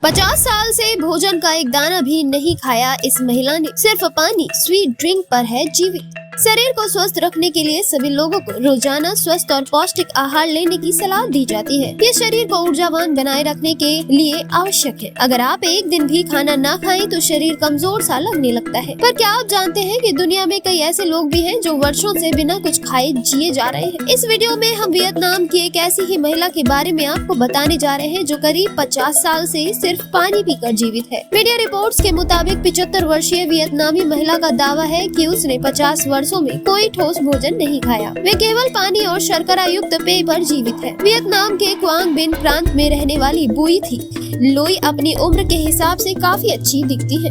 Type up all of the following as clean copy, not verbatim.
50 साल से भोजन का एक दाना भी नहीं खाया इस महिला ने सिर्फ पानी स्वीट ड्रिंक पर है जीवित। शरीर को स्वस्थ रखने के लिए सभी लोगों को रोजाना स्वस्थ और पौष्टिक आहार लेने की सलाह दी जाती है। ये शरीर को ऊर्जावान बनाए रखने के लिए आवश्यक है। अगर आप एक दिन भी खाना ना खाएं तो शरीर कमजोर सा लगने लगता है। पर क्या आप जानते हैं कि दुनिया में कई ऐसे लोग भी हैं जो वर्षों से बिना कुछ खाए जिए जा रहे हैं। इस वीडियो में हम वियतनाम की एक ऐसी ही महिला के बारे में आपको बताने जा रहे हैं जो करीब 50 साल से सिर्फ पानी पीकर जीवित है। मीडिया रिपोर्ट्स के मुताबिक 75 वर्षीय वियतनामी महिला का दावा है कि उसने 50 वर्षों में कोई ठोस भोजन नहीं खाया। वे केवल पानी और शर्करा युक्त पेय पर जीवित है। वियतनाम के क्वांग बिन प्रांत में रहने वाली बुई थी लोई अपनी उम्र के हिसाब से काफी अच्छी दिखती है,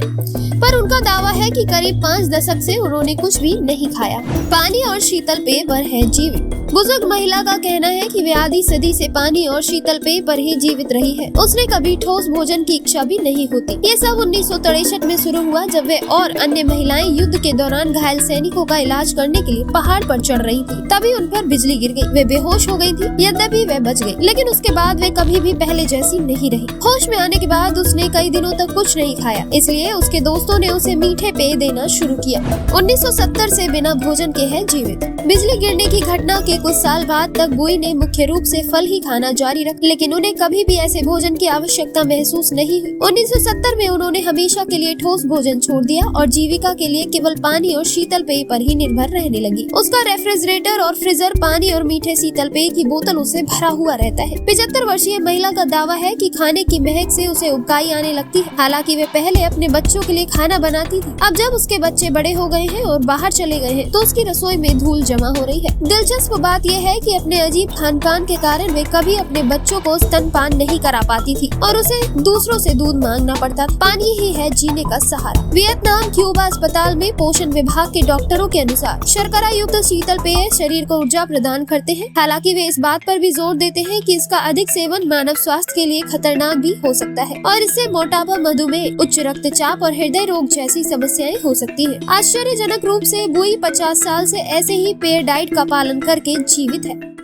पर उनका दावा है कि करीब 5 दशक से उन्होंने कुछ भी नहीं खाया। पानी और शीतल पेय पर है जीवित। बुजुर्ग महिला का कहना है कि वे आधी सदी से पानी और शीतल पेय पर ही जीवित रही है। उसने कभी ठोस भोजन की इच्छा भी नहीं होती। ये सब 1963 में शुरू हुआ जब वे और अन्य महिलाएं युद्ध के दौरान घायल सैनिकों का इलाज करने के लिए पहाड़ पर चढ़ रही थी। तभी उन पर बिजली गिर गई। वे बेहोश हो गई थी। यद्यपि वे बच गई, लेकिन उसके बाद वे कभी भी पहले जैसी नहीं रही। होश में आने के बाद उसने कई दिनों तक कुछ नहीं खाया, इसलिए उसके दोस्तों ने उसे मीठे पेय देना शुरू किया। 1970 से बिना भोजन के है जीवित। बिजली गिरने की घटना के कुछ साल बाद तक बुई ने मुख्य रूप से फल ही खाना जारी रखा, लेकिन उन्हें कभी भी ऐसे भोजन की आवश्यकता महसूस नहीं हुई। 1970 में उन्होंने हमेशा के लिए ठोस भोजन छोड़ दिया और जीविका के लिए केवल पानी और शीतल पेय पर ही निर्भर रहने लगी। उसका रेफ्रिजरेटर और फ्रीजर पानी और मीठे शीतल पेय की बोतलों से भरा हुआ रहता है। 75 वर्षीय महिला का दावा है कि खाने की महक से उसे उबकाई आने लगती है। हालांकि वे पहले अपने बच्चों के लिए खाना बनाती थी। अब जब उसके बच्चे बड़े हो गए हैं और बाहर चले गए हैं तो उसकी रसोई में धूल जमा हो रही है। दिलचस्प बात यह है कि अपने अजीब खान पान के कारण वे कभी अपने बच्चों को स्तनपान नहीं करा पाती थी और उसे दूसरों से दूध मांगना पड़ता था। पानी ही है जीने का सहारा। वियतनाम क्यूबा अस्पताल में पोषण विभाग के डॉक्टरों के अनुसार शर्करा युक्त शीतल पेय शरीर को ऊर्जा प्रदान करते हैं। हालांकि वे इस बात पर भी जोर देते हैं कि इसका अधिक सेवन मानव स्वास्थ्य के लिए खतरनाक भी हो सकता है और इससे मोटापा, मधुमेह, उच्च रक्तचाप और हृदय रोग जैसी समस्याएं हो सकती हैं। आश्चर्यजनक रूप से बुई 50 साल से ऐसे ही पेय डाइट का पालन करके जीवित है।